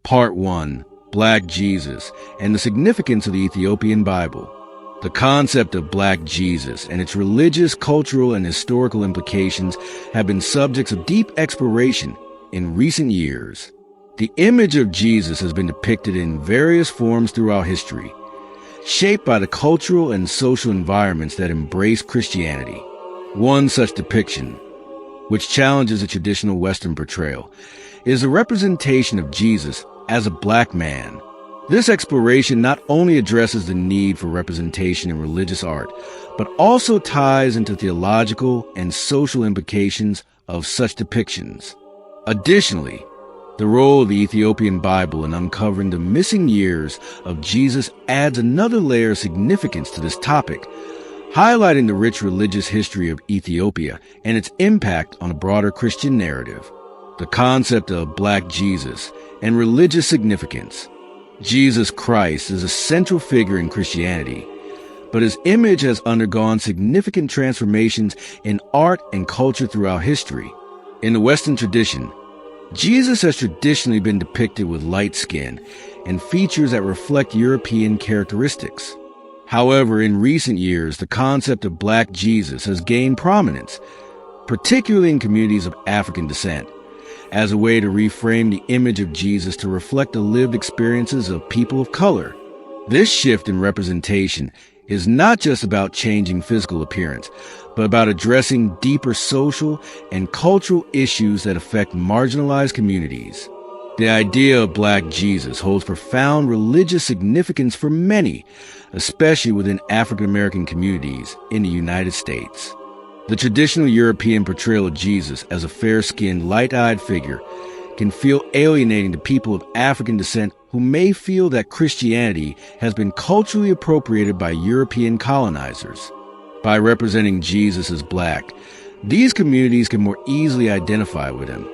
Part 1. Black Jesus and the Significance of the Ethiopian Bible. The concept of Black Jesus and its religious, cultural, and historical implications have been subjects of deep exploration in recent years. The image of Jesus has been depicted in various forms throughout history, shaped by the cultural and social environments that embrace Christianity. One such depiction, which challenges a traditional Western portrayal, is a representation of Jesus as a black man. This exploration not only addresses the need for representation in religious art, but also ties into theological and social implications of such depictions. Additionally, the role of the Ethiopian Bible in uncovering the missing years of Jesus adds another layer of significance to this topic, highlighting the rich religious history of Ethiopia and its impact on the broader Christian narrative. The concept of Black Jesus and religious significance. Jesus Christ is a central figure in Christianity, but his image has undergone significant transformations in art and culture throughout history. In the Western tradition, Jesus has traditionally been depicted with light skin and features that reflect European characteristics. However, in recent years, the concept of Black Jesus has gained prominence, particularly in communities of African descent, as a way to reframe the image of Jesus to reflect the lived experiences of people of color. This shift in representation is not just about changing physical appearance, but about addressing deeper social and cultural issues that affect marginalized communities. The idea of Black Jesus holds profound religious significance for many, especially within African American communities in the United States. The traditional European portrayal of Jesus as a fair-skinned, light-eyed figure can feel alienating to people of African descent who may feel that Christianity has been culturally appropriated by European colonizers. By representing Jesus as Black, these communities can more easily identify with him,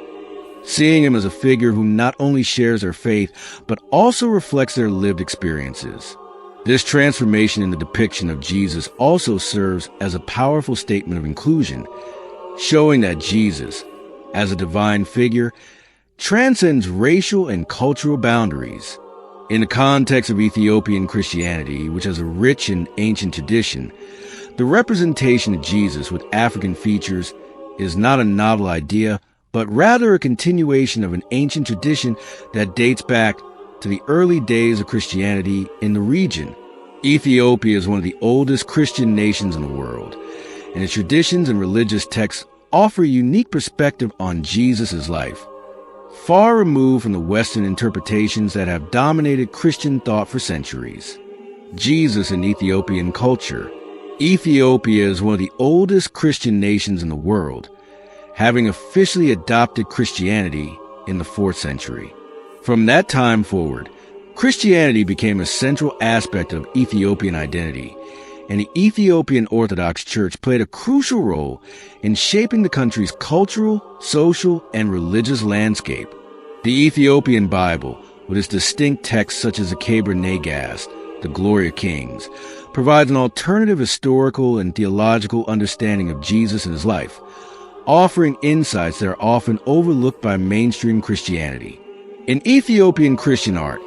seeing him as a figure who not only shares their faith, but also reflects their lived experiences. This transformation in the depiction of Jesus also serves as a powerful statement of inclusion, showing that Jesus, as a divine figure, transcends racial and cultural boundaries. In the context of Ethiopian Christianity, which has a rich and ancient tradition, the representation of Jesus with African features is not a novel idea, but rather a continuation of an ancient tradition that dates back to the early days of Christianity in the region. Ethiopia is one of the oldest Christian nations in the world, and its traditions and religious texts offer a unique perspective on Jesus' life, far removed from the Western interpretations that have dominated Christian thought for centuries. Jesus in Ethiopian culture. Ethiopia is one of the oldest Christian nations in the world, having officially adopted Christianity in the 4th century. From that time forward, Christianity became a central aspect of Ethiopian identity, and the Ethiopian Orthodox Church played a crucial role in shaping the country's cultural, social, and religious landscape. The Ethiopian Bible, with its distinct texts such the Keber Nagast, the Glory of Kings, provides an alternative historical and theological understanding of Jesus and his life, offering insights that are often overlooked by mainstream Christianity. In Ethiopian Christian art,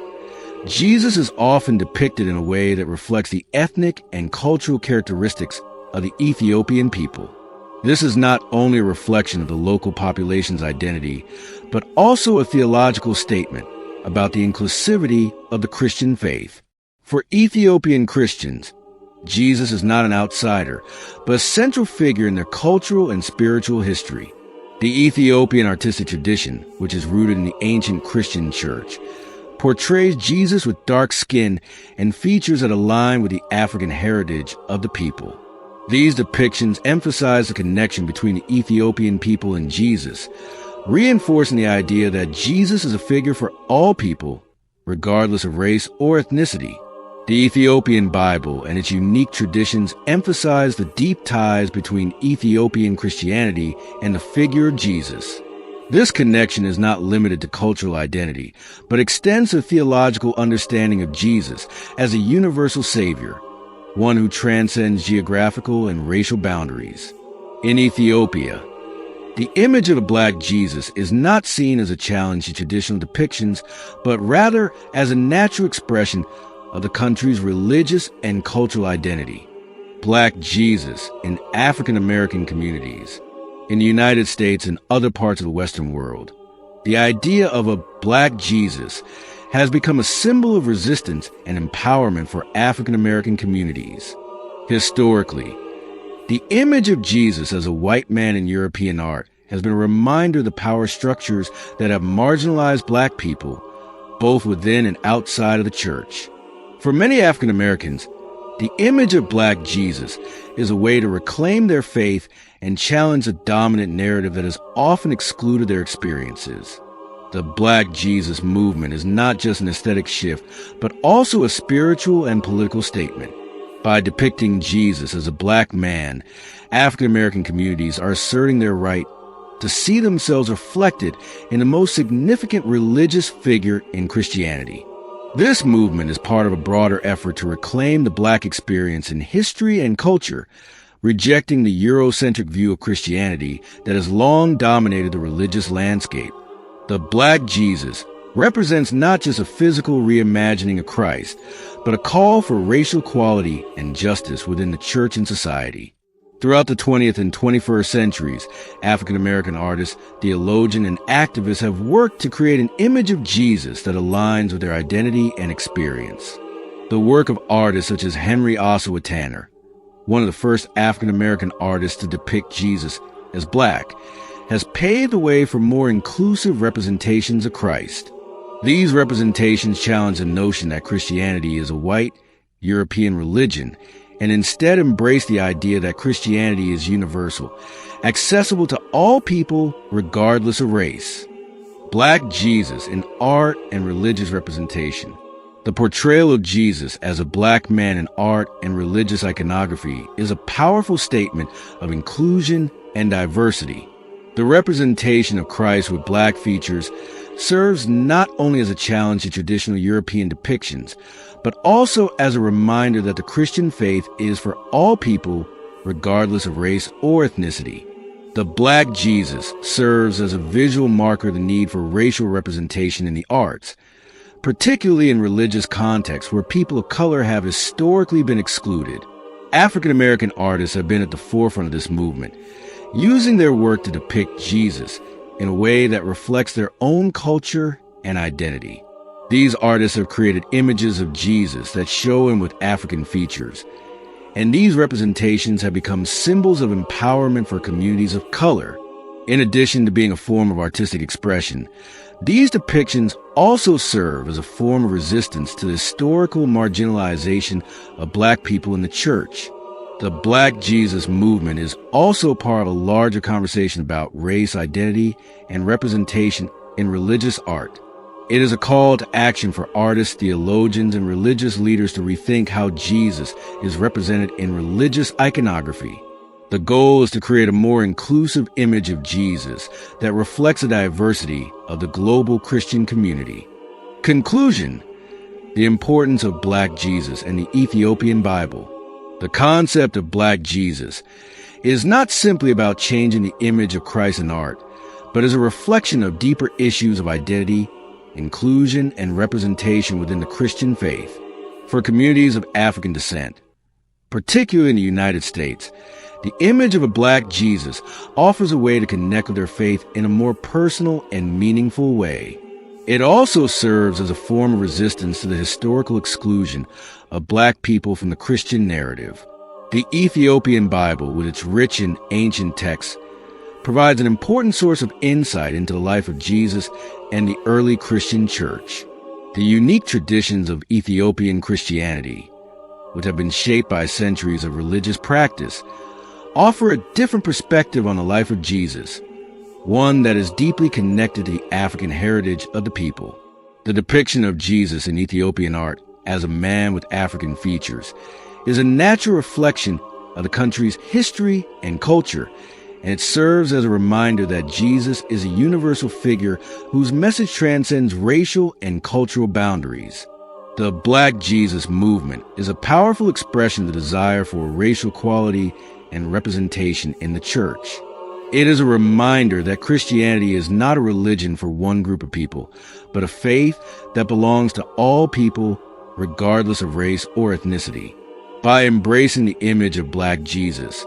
Jesus is often depicted in a way that reflects the ethnic and cultural characteristics of the Ethiopian people. This is not only a reflection of the local population's identity, but also a theological statement about the inclusivity of the Christian faith. For Ethiopian Christians, Jesus is not an outsider, but a central figure in their cultural and spiritual history. The Ethiopian artistic tradition, which is rooted in the ancient Christian church, portrays Jesus with dark skin and features that align with the African heritage of the people. These depictions emphasize the connection between the Ethiopian people and Jesus, reinforcing the idea that Jesus is a figure for all people, regardless of race or ethnicity. The Ethiopian Bible and its unique traditions emphasize the deep ties between Ethiopian Christianity and the figure of Jesus. This connection is not limited to cultural identity, but extends to theological understanding of Jesus as a universal Savior, one who transcends geographical and racial boundaries. In Ethiopia, The image of a black Jesus is not seen as a challenge to traditional depictions, but rather as a natural expression of the country's religious and cultural identity. Black Jesus in African American communities, in the United States and other parts of the Western world. The idea of a black Jesus has become a symbol of resistance and empowerment for African American communities. Historically, the image of Jesus as a white man in European art has been a reminder of the power structures that have marginalized black people, both within and outside of the church. For many African Americans, the image of black Jesus is a way to reclaim their faith and challenge a dominant narrative that has often excluded their experiences. The Black Jesus movement is not just an aesthetic shift, but also a spiritual and political statement. By depicting Jesus as a black man, African American communities are asserting their right to see themselves reflected in the most significant religious figure in Christianity. This movement is part of a broader effort to reclaim the black experience in history and culture, rejecting the Eurocentric view of Christianity that has long dominated the religious landscape. The Black Jesus represents not just a physical reimagining of Christ, but a call for racial equality and justice within the church and society. Throughout the 20th and 21st centuries, African American artists, theologians, and activists have worked to create an image of Jesus that aligns with their identity and experience. The work of artists such as Henry Ossawa Tanner, one of the first African American artists to depict Jesus as black, has paved the way for more inclusive representations of Christ. These representations challenge the notion that Christianity is a white, European religion, and instead embrace the idea that Christianity is universal, accessible to all people regardless of race. Black Jesus in art and religious representation. The portrayal of Jesus as a black man in art and religious iconography is a powerful statement of inclusion and diversity. The representation of Christ with black features serves not only as a challenge to traditional European depictions, but also as a reminder that the Christian faith is for all people, regardless of race or ethnicity. The Black Jesus serves as a visual marker of the need for racial representation in the arts, particularly in religious contexts where people of color have historically been excluded. African American artists have been at the forefront of this movement, using their work to depict Jesus in a way that reflects their own culture and identity. These artists have created images of Jesus that show him with African features, and these representations have become symbols of empowerment for communities of color. In addition to being a form of artistic expression, these depictions also serve as a form of resistance to the historical marginalization of black people in the church. The Black Jesus movement is also part of a larger conversation about race, identity, and representation in religious art. It is a call to action for artists, theologians, and religious leaders to rethink how Jesus is represented in religious iconography. The goal is to create a more inclusive image of Jesus that reflects the diversity of the global Christian community. Conclusion: the importance of Black Jesus and the Ethiopian Bible. The concept of Black Jesus is not simply about changing the image of Christ in art, but is a reflection of deeper issues of identity, inclusion, and representation within the Christian faith. For communities of African descent, particularly in the United States, the image of a Black Jesus offers a way to connect with their faith in a more personal and meaningful way. It also serves as a form of resistance to the historical exclusion of black people from the Christian narrative. The Ethiopian Bible, with its rich and ancient texts, provides an important source of insight into the life of Jesus and the early Christian church. The unique traditions of Ethiopian Christianity, which have been shaped by centuries of religious practice, offer a different perspective on the life of Jesus, one that is deeply connected to the African heritage of the people. The depiction of Jesus in Ethiopian art as a man with African features is a natural reflection of the country's history and culture, and it serves as a reminder that Jesus is a universal figure whose message transcends racial and cultural boundaries. The Black Jesus movement is a powerful expression of the desire for racial equality and representation in the church. It is a reminder that Christianity is not a religion for one group of people, but a faith that belongs to all people, regardless of race or ethnicity. By embracing the image of Black Jesus,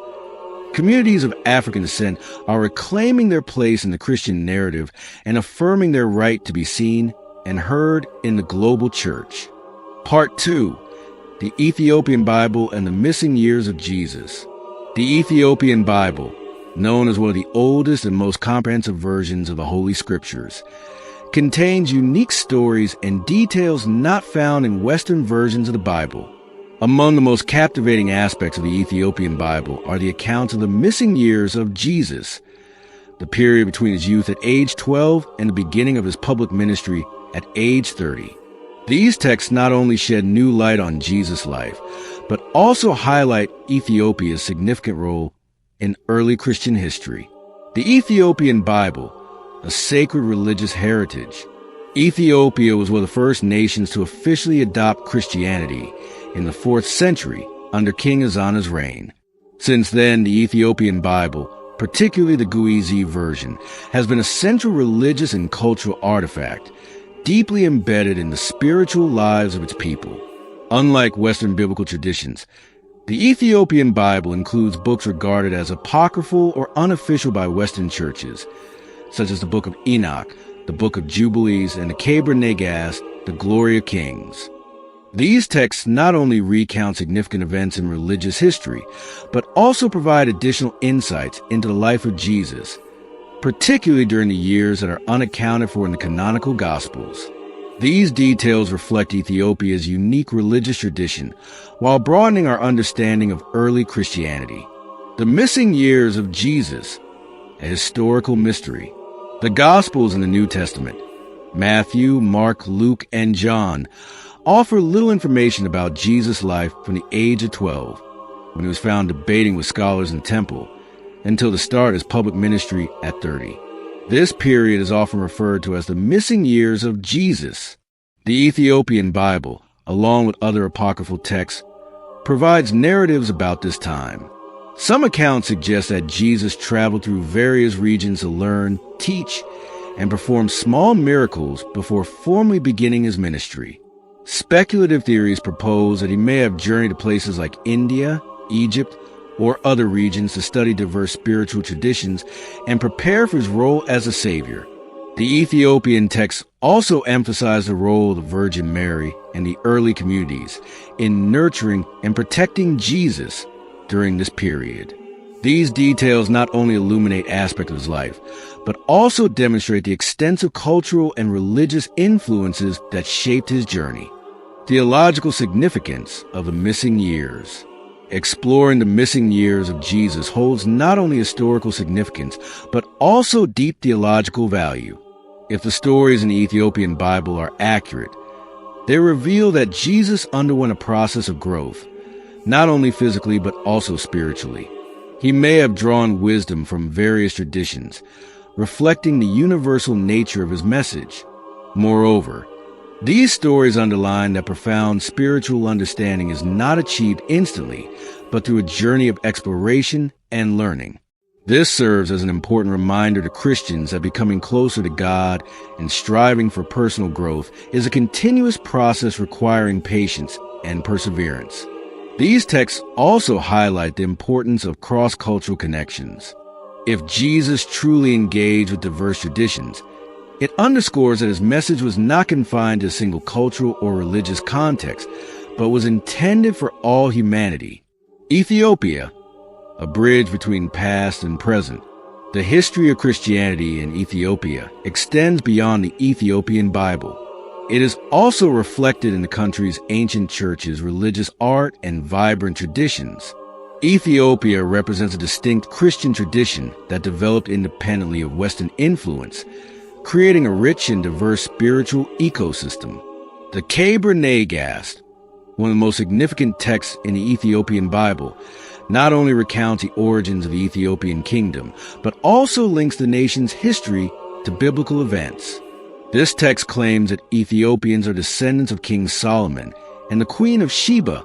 communities of African descent are reclaiming their place in the Christian narrative and affirming their right to be seen and heard in the global church. Part 2. The Ethiopian Bible and the Missing Years of Jesus. The Ethiopian Bible, known as one of the oldest and most comprehensive versions of the Holy Scriptures, contains unique stories and details not found in Western versions of the Bible. Among the most captivating aspects of the Ethiopian Bible are the accounts of the missing years of Jesus, the period between his youth at age 12 and the beginning of his public ministry at age 30. These texts not only shed new light on Jesus' life, but also highlight Ethiopia's significant role in early Christian history. The Ethiopian Bible, a sacred religious heritage. Ethiopia was one of the first nations to officially adopt Christianity in the 4th century under King Ezana's reign. Since then, the Ethiopian Bible, particularly the Guizi version, has been a central religious and cultural artifact, deeply embedded in the spiritual lives of its people. Unlike Western biblical traditions, the Ethiopian Bible includes books regarded as apocryphal or unofficial by Western churches, such as the Book of Enoch, the Book of Jubilees, and the Keber Negas, the Glory of Kings. These texts not only recount significant events in religious history, but also provide additional insights into the life of Jesus, particularly during the years that are unaccounted for in the canonical Gospels. These details reflect Ethiopia's unique religious tradition while broadening our understanding of early Christianity. The missing years of Jesus, a historical mystery. The Gospels in the New Testament, Matthew, Mark, Luke, and John, offer little information about Jesus' life from the age of 12, when he was found debating with scholars in the temple, until the start of his public ministry at 30. This period is often referred to as the missing years of Jesus. The Ethiopian Bible, along with other apocryphal texts, provides narratives about this time. Some accounts suggest that Jesus traveled through various regions to learn, teach, and perform small miracles before formally beginning his ministry. Speculative theories propose that he may have journeyed to places like India, Egypt, or other regions to study diverse spiritual traditions and prepare for his role as a savior. The Ethiopian texts also emphasize the role of the Virgin Mary and the early communities in nurturing and protecting Jesus during this period. These details not only illuminate aspects of his life, but also demonstrate the extensive cultural and religious influences that shaped his journey. Theological significance of the missing years. Exploring the missing years of Jesus holds not only historical significance, but also deep theological value. If the stories in the Ethiopian Bible are accurate, they reveal that Jesus underwent a process of growth, not only physically but also spiritually. He may have drawn wisdom from various traditions, reflecting the universal nature of his message. Moreover, these stories underline that profound spiritual understanding is not achieved instantly, but through a journey of exploration and learning. This serves as an important reminder to Christians that becoming closer to God and striving for personal growth is a continuous process requiring patience and perseverance. These texts also highlight the importance of cross-cultural connections. If Jesus truly engaged with diverse traditions, it underscores that his message was not confined to a single cultural or religious context, but was intended for all humanity. Ethiopia, a bridge between past and present. The history of Christianity in Ethiopia extends beyond the Ethiopian Bible. It is also reflected in the country's ancient churches, religious art, and vibrant traditions. Ethiopia represents a distinct Christian tradition that developed independently of Western influence, creating a rich and diverse spiritual ecosystem. The Keber Negas, one of the most significant texts in the Ethiopian Bible, not only recounts the origins of the Ethiopian kingdom, but also links the nation's history to biblical events. This text claims that Ethiopians are descendants of King Solomon and the Queen of Sheba,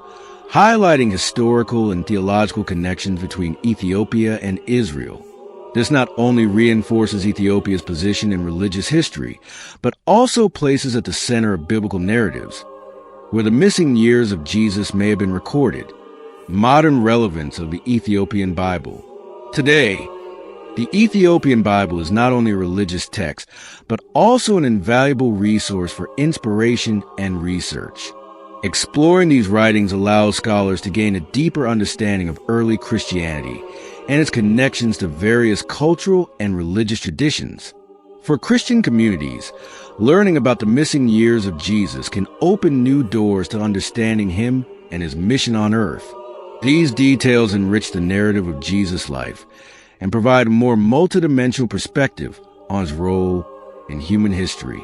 highlighting historical and theological connections between Ethiopia and Israel. This not only reinforces Ethiopia's position in religious history, but also places at the center of biblical narratives, where the missing years of Jesus may have been recorded. Modern relevance of the Ethiopian Bible. Today, the Ethiopian Bible is not only a religious text, but also an invaluable resource for inspiration and research. Exploring these writings allows scholars to gain a deeper understanding of early Christianity and its connections to various cultural and religious traditions. For Christian communities, learning about the missing years of Jesus can open new doors to understanding him and his mission on earth. These details enrich the narrative of Jesus' life and provide a more multidimensional perspective on his role in human history.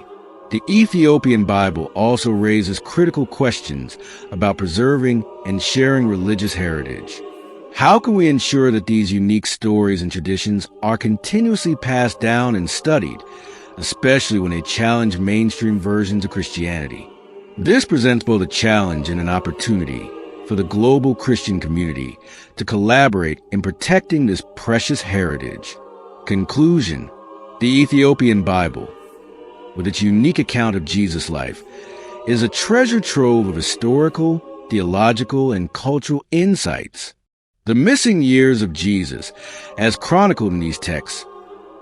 The Ethiopian Bible also raises critical questions about preserving and sharing religious heritage. How can we ensure that these unique stories and traditions are continuously passed down and studied, especially when they challenge mainstream versions of Christianity? This presents both a challenge and an opportunity for the global Christian community to collaborate in protecting this precious heritage. Conclusion: the Ethiopian Bible, with its unique account of Jesus' life, is a treasure trove of historical, theological, and cultural insights. The missing years of Jesus, as chronicled in these texts,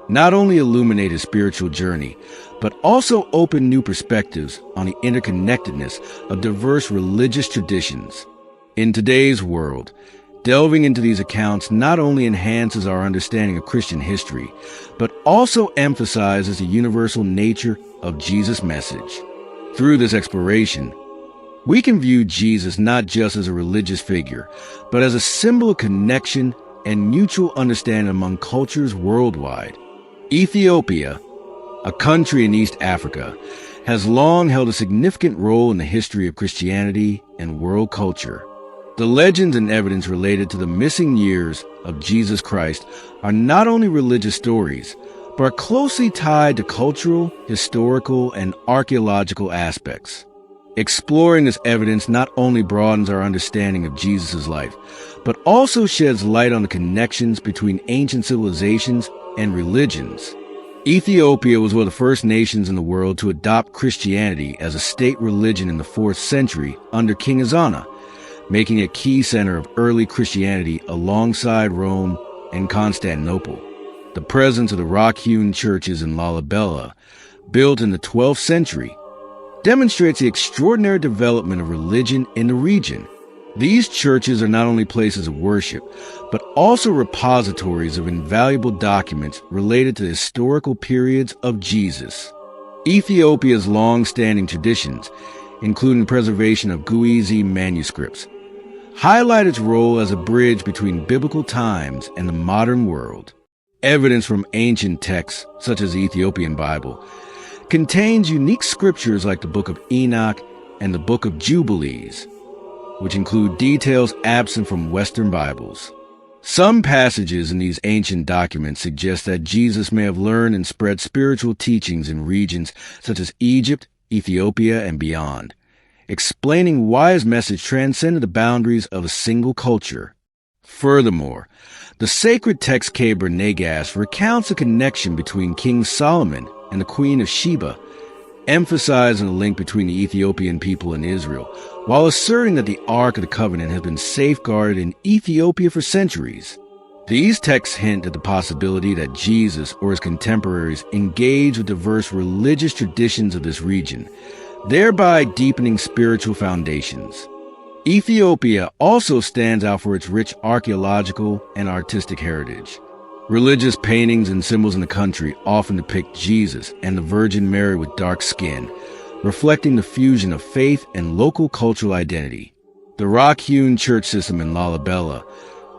not only illuminate his spiritual journey, but also open new perspectives on the interconnectedness of diverse religious traditions. In today's world, delving into these accounts not only enhances our understanding of Christian history, but also emphasizes the universal nature of Jesus' message. Through this exploration, we can view Jesus not just as a religious figure, but as a symbol of connection and mutual understanding among cultures worldwide. Ethiopia, a country in East Africa, has long held a significant role in the history of Christianity and world culture. The legends and evidence related to the missing years of Jesus Christ are not only religious stories, but are closely tied to cultural, historical, and archaeological aspects. Exploring this evidence not only broadens our understanding of Jesus' life, but also sheds light on the connections between ancient civilizations and religions. Ethiopia was one of the first nations in the world to adopt Christianity as a state religion in the 4th century under King Azana, making it a key center of early Christianity alongside Rome and Constantinople. The presence of the rock-hewn churches in Lalibela, built in the 12th century, demonstrates the extraordinary development of religion in the region. These churches are not only places of worship, but also repositories of invaluable documents related to the historical periods of Jesus. Ethiopia's long-standing traditions, including preservation of Guizi manuscripts, highlight its role as a bridge between biblical times and the modern world. Evidence from ancient texts, such as the Ethiopian Bible, contains unique scriptures like the Book of Enoch and the Book of Jubilees, which include details absent from Western Bibles. Some passages in these ancient documents suggest that Jesus may have learned and spread spiritual teachings in regions such as Egypt, Ethiopia, and beyond, explaining why his message transcended the boundaries of a single culture. Furthermore, the sacred text Keber Nagast recounts a connection between King Solomon and the Queen of Sheba, emphasizing the link between the Ethiopian people and Israel, while asserting that the Ark of the Covenant has been safeguarded in Ethiopia for centuries. These texts hint at the possibility that Jesus or his contemporaries engaged with diverse religious traditions of this region, thereby deepening spiritual foundations. Ethiopia also stands out for its rich archaeological and artistic heritage. Religious paintings and symbols in the country often depict Jesus and the Virgin Mary with dark skin, reflecting the fusion of faith and local cultural identity. The rock-hewn church system in Lalibela,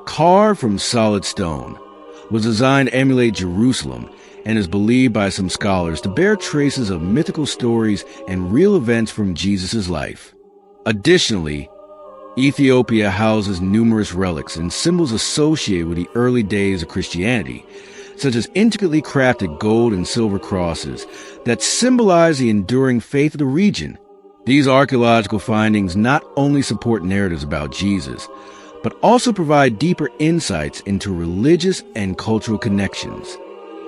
carved from solid stone, was designed to emulate Jerusalem and is believed by some scholars to bear traces of mythical stories and real events from Jesus' life. Additionally, Ethiopia houses numerous relics and symbols associated with the early days of Christianity, such as intricately crafted gold and silver crosses that symbolize the enduring faith of the region. These archaeological findings not only support narratives about Jesus, but but also provide deeper insights into religious and cultural connections.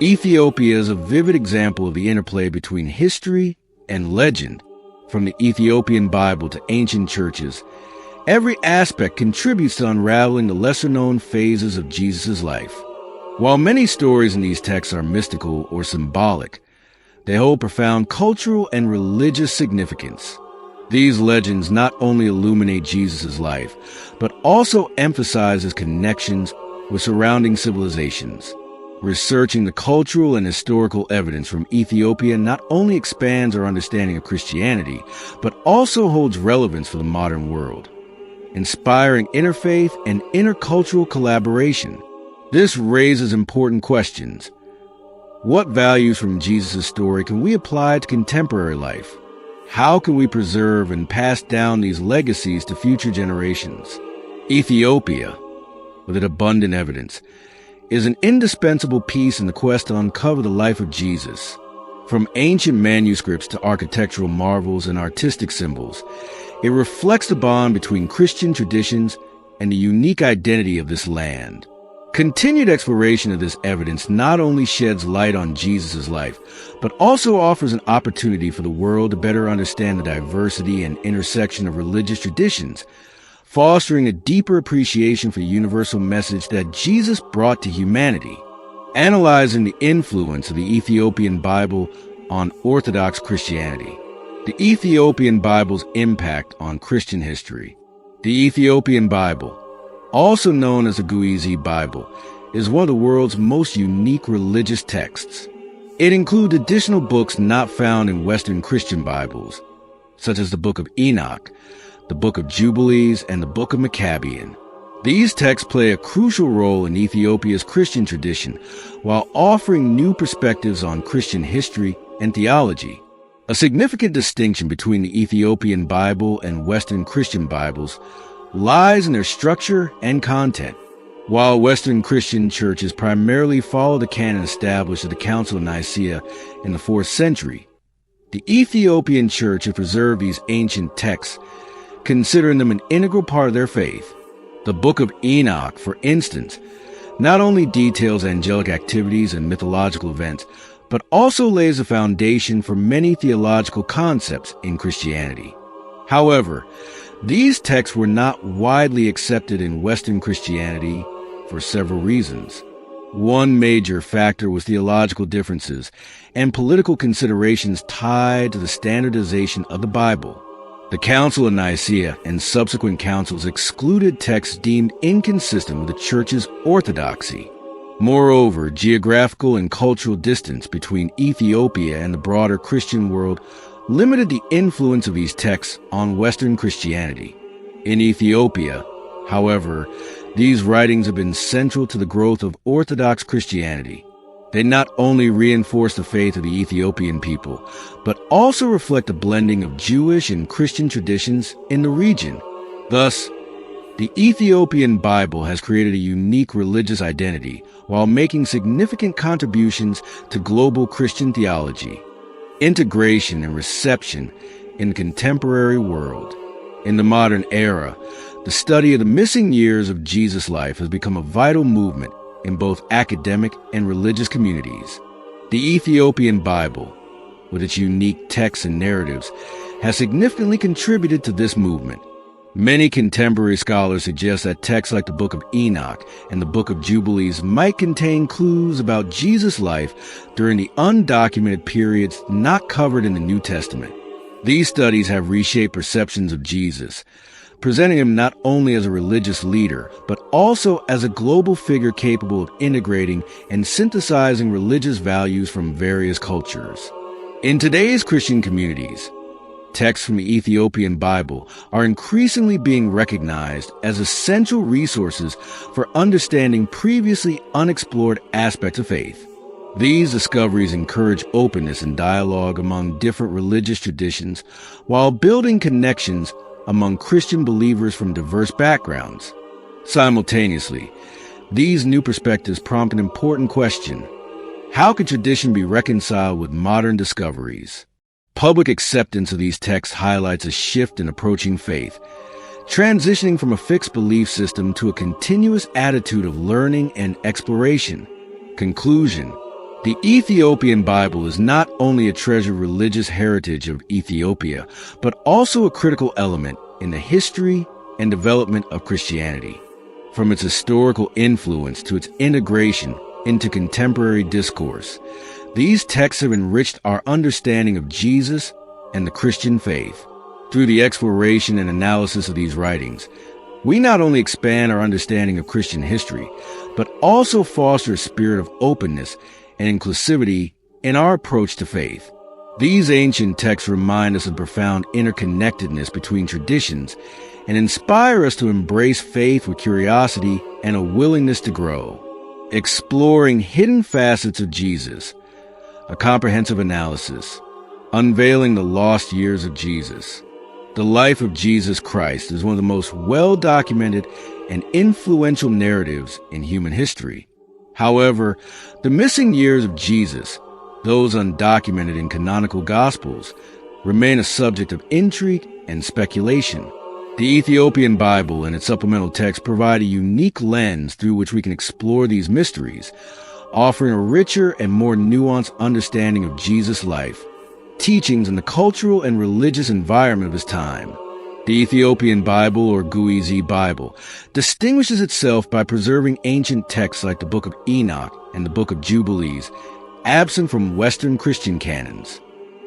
Ethiopia is a vivid example of the interplay between history and legend. From the Ethiopian Bible to ancient churches, every aspect contributes to unraveling the lesser-known phases of Jesus' life. While many stories in these texts are mystical or symbolic, they hold profound cultural and religious significance. These legends not only illuminate Jesus' life, but also emphasize his connections with surrounding civilizations. Researching the cultural and historical evidence from Ethiopia not only expands our understanding of Christianity, but also holds relevance for the modern world, inspiring interfaith and intercultural collaboration. This raises important questions. What values from Jesus' story can we apply to contemporary life? How can we preserve and pass down these legacies to future generations? Ethiopia, with its abundant evidence, is an indispensable piece in the quest to uncover the life of Jesus. From ancient manuscripts to architectural marvels and artistic symbols, it reflects the bond between Christian traditions and the unique identity of this land. Continued exploration of this evidence not only sheds light on Jesus' life, but also offers an opportunity for the world to better understand the diversity and intersection of religious traditions, fostering a deeper appreciation for the universal message that Jesus brought to humanity. Analyzing the influence of the Ethiopian Bible on Orthodox Christianity. The Ethiopian Bible's impact on Christian history. The Ethiopian Bible, also known as the Guizi Bible, is one of the world's most unique religious texts. It includes additional books not found in Western Christian Bibles, such as the Book of Enoch, the Book of Jubilees, and the Book of Maccabean. These texts play a crucial role in Ethiopia's Christian tradition, while offering new perspectives on Christian history and theology. A significant distinction between the Ethiopian Bible and Western Christian Bibles lies in their structure and content. While Western Christian churches primarily follow the canon established at the Council of Nicaea in the 4th century, the Ethiopian Church has preserved these ancient texts, considering them an integral part of their faith. The Book of Enoch, for instance, not only details angelic activities and mythological events, but also lays a foundation for many theological concepts in Christianity. However, these texts were not widely accepted in Western Christianity for several reasons. One major factor was theological differences and political considerations tied to the standardization of the Bible. The Council of Nicaea and subsequent councils excluded texts deemed inconsistent with the Church's orthodoxy. Moreover, geographical and cultural distance between Ethiopia and the broader Christian world limited the influence of these texts on Western Christianity. In Ethiopia, however, these writings have been central to the growth of Orthodox Christianity. They not only reinforce the faith of the Ethiopian people, but also reflect a blending of Jewish and Christian traditions in the region. Thus, the Ethiopian Bible has created a unique religious identity while making significant contributions to global Christian theology, integration, and reception in the contemporary world. In the modern era, the study of the missing years of Jesus' life has become a vital movement in both academic and religious communities. The Ethiopian Bible, with its unique texts and narratives, has significantly contributed to this movement. Many contemporary scholars suggest that texts like the Book of Enoch and the Book of Jubilees might contain clues about Jesus' life during the undocumented periods not covered in the New Testament. These studies have reshaped perceptions of Jesus, presenting him not only as a religious leader, but also as a global figure capable of integrating and synthesizing religious values from various cultures. In today's Christian communities, texts from the Ethiopian Bible are increasingly being recognized as essential resources for understanding previously unexplored aspects of faith. These discoveries encourage openness and dialogue among different religious traditions while building connections among Christian believers from diverse backgrounds. Simultaneously, these new perspectives prompt an important question: how can tradition be reconciled with modern discoveries? Public acceptance of these texts highlights a shift in approaching faith, transitioning from a fixed belief system to a continuous attitude of learning and exploration. Conclusion: the Ethiopian Bible is not only a treasured religious heritage of Ethiopia, but also a critical element in the history and development of Christianity. From its historical influence to its integration into contemporary discourse, these texts have enriched our understanding of Jesus and the Christian faith. Through the exploration and analysis of these writings, we not only expand our understanding of Christian history, but also foster a spirit of openness and inclusivity in our approach to faith. These ancient texts remind us of profound interconnectedness between traditions and inspire us to embrace faith with curiosity and a willingness to grow. Exploring hidden facets of Jesus, a comprehensive analysis, unveiling the lost years of Jesus. The life of Jesus Christ is one of the most well-documented and influential narratives in human history. However, the missing years of Jesus, those undocumented in canonical Gospels, remain a subject of intrigue and speculation. The Ethiopian Bible and its supplemental texts provide a unique lens through which we can explore these mysteries, offering a richer and more nuanced understanding of Jesus' life, teachings, and the cultural and religious environment of his time. The Ethiopian Bible, or Guizi Bible, distinguishes itself by preserving ancient texts like the Book of Enoch and the Book of Jubilees, absent from Western Christian canons.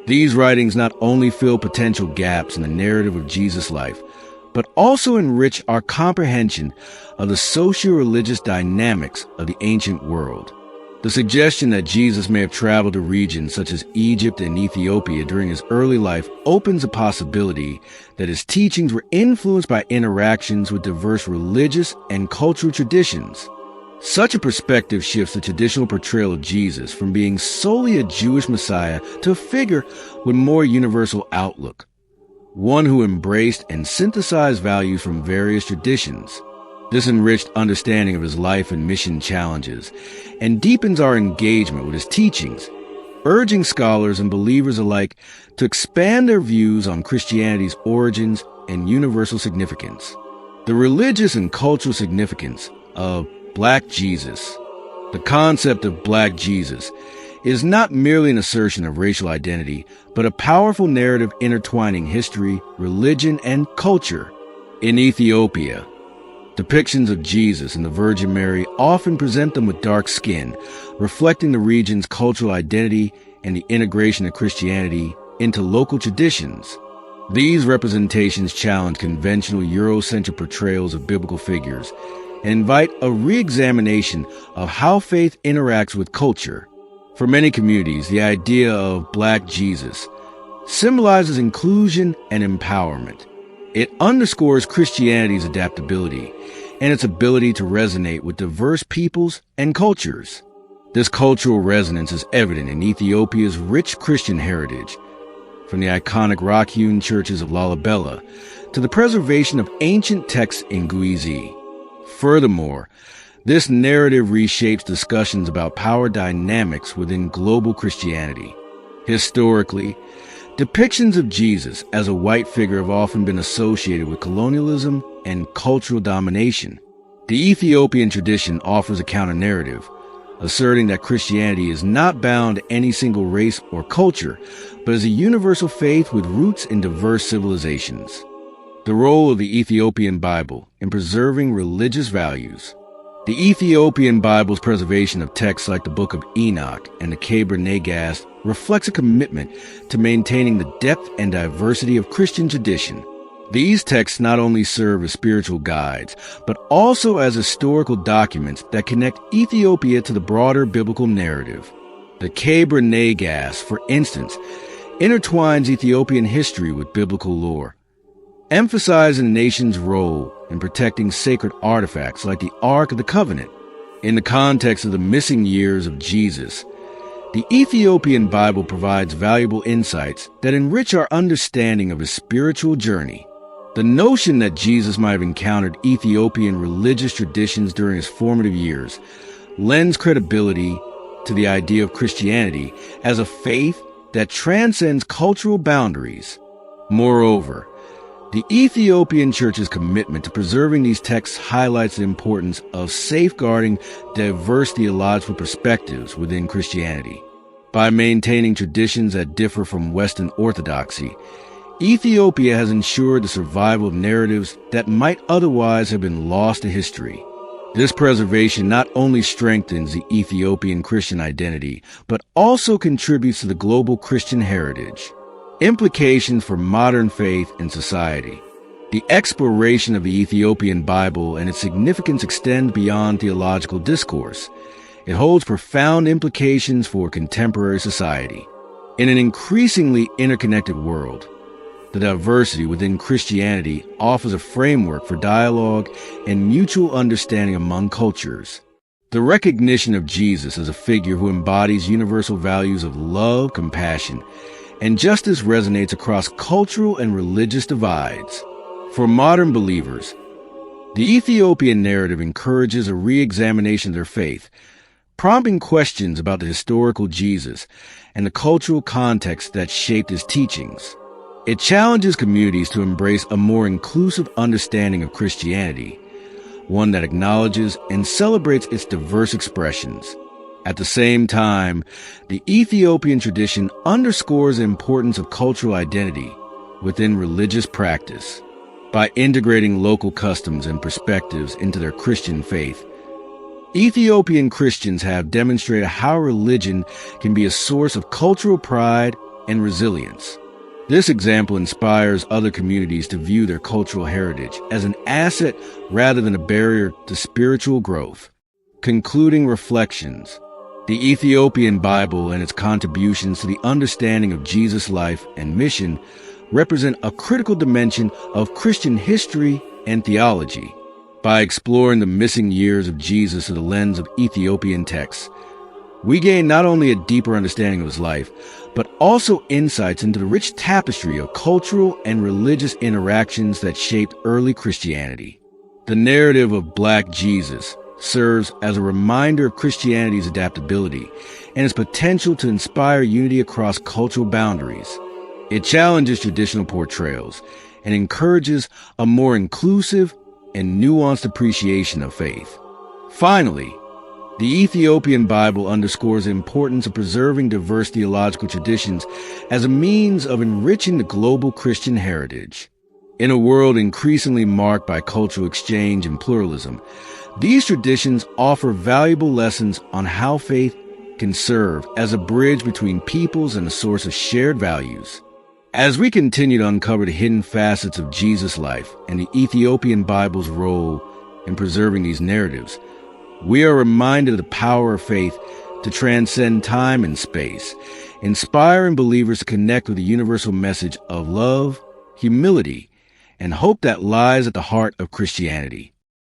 These writings not only fill potential gaps in the narrative of Jesus' life, but also enrich our comprehension of the socio-religious dynamics of the ancient world. The suggestion that Jesus may have traveled to regions such as Egypt and Ethiopia during his early life opens a possibility that his teachings were influenced by interactions with diverse religious and cultural traditions. Such a perspective shifts the traditional portrayal of Jesus from being solely a Jewish Messiah to a figure with more universal outlook, one who embraced and synthesized values from various traditions. This enriched understanding of his life and mission challenges and deepens our engagement with his teachings, urging scholars and believers alike to expand their views on Christianity's origins and universal significance. The religious and cultural significance of Black Jesus. The concept of Black Jesus is not merely an assertion of racial identity, but a powerful narrative intertwining history, religion, and culture. In Ethiopia, depictions of Jesus and the Virgin Mary often present them with dark skin, reflecting the region's cultural identity and the integration of Christianity into local traditions. These representations challenge conventional Eurocentric portrayals of biblical figures and invite a re-examination of how faith interacts with culture. For many communities, the idea of Black Jesus symbolizes inclusion and empowerment. It underscores Christianity's adaptability and its ability to resonate with diverse peoples and cultures. This cultural resonance is evident in Ethiopia's rich Christian heritage, from the iconic rock-hewn churches of Lalibela to the preservation of ancient texts in Guizi. Furthermore, this narrative reshapes discussions about power dynamics within global Christianity. Historically, depictions of Jesus as a white figure have often been associated with colonialism and cultural domination. The Ethiopian tradition offers a counter-narrative, asserting that Christianity is not bound to any single race or culture, but is a universal faith with roots in diverse civilizations. The role of the Ethiopian Bible in preserving religious values. The Ethiopian Bible's preservation of texts like the Book of Enoch and the Keber Nagast reflects a commitment to maintaining the depth and diversity of Christian tradition. These texts not only serve as spiritual guides, but also as historical documents that connect Ethiopia to the broader biblical narrative. The Keber Nagast, for instance, intertwines Ethiopian history with biblical lore, emphasizing the nation's role in protecting sacred artifacts like the Ark of the Covenant. In the context of the missing years of Jesus, the Ethiopian Bible provides valuable insights that enrich our understanding of his spiritual journey. The notion that Jesus might have encountered Ethiopian religious traditions during his formative years lends credibility to the idea of Christianity as a faith that transcends cultural boundaries. Moreover, The Ethiopian Church's commitment to preserving these texts highlights the importance of safeguarding diverse theological perspectives within Christianity. By maintaining traditions that differ from Western orthodoxy, Ethiopia has ensured the survival of narratives that might otherwise have been lost to history. This preservation not only strengthens the Ethiopian Christian identity, but also contributes to the global Christian heritage. Implications for modern faith and society. The exploration of the Ethiopian Bible and its significance extend beyond theological discourse. It holds profound implications for contemporary society. In an increasingly interconnected world, the diversity within Christianity offers a framework for dialogue and mutual understanding among cultures. The recognition of Jesus as a figure who embodies universal values of love, compassion, and justice resonates across cultural and religious divides. For modern believers, the Ethiopian narrative encourages a re-examination of their faith, prompting questions about the historical Jesus and the cultural context that shaped his teachings. It challenges communities to embrace a more inclusive understanding of Christianity, one that acknowledges and celebrates its diverse expressions. At the same time, the Ethiopian tradition underscores the importance of cultural identity within religious practice. By integrating local customs and perspectives into their Christian faith, Ethiopian Christians have demonstrated how religion can be a source of cultural pride and resilience. This example inspires other communities to view their cultural heritage as an asset rather than a barrier to spiritual growth. Concluding reflections. The Ethiopian Bible and its contributions to the understanding of Jesus' life and mission represent a critical dimension of Christian history and theology. By exploring the missing years of Jesus through the lens of Ethiopian texts, we gain not only a deeper understanding of his life, but also insights into the rich tapestry of cultural and religious interactions that shaped early Christianity. The narrative of Black Jesus serves as a reminder of Christianity's adaptability and its potential to inspire unity across cultural boundaries. It challenges traditional portrayals and encourages a more inclusive and nuanced appreciation of faith. Finally, the Ethiopian Bible underscores the importance of preserving diverse theological traditions as a means of enriching the global Christian heritage. In a world increasingly marked by cultural exchange and pluralism, these traditions offer valuable lessons on how faith can serve as a bridge between peoples and a source of shared values. As we continue to uncover the hidden facets of Jesus' life and the Ethiopian Bible's role in preserving these narratives, we are reminded of the power of faith to transcend time and space, inspiring believers to connect with the universal message of love, humility, and hope that lies at the heart of Christianity.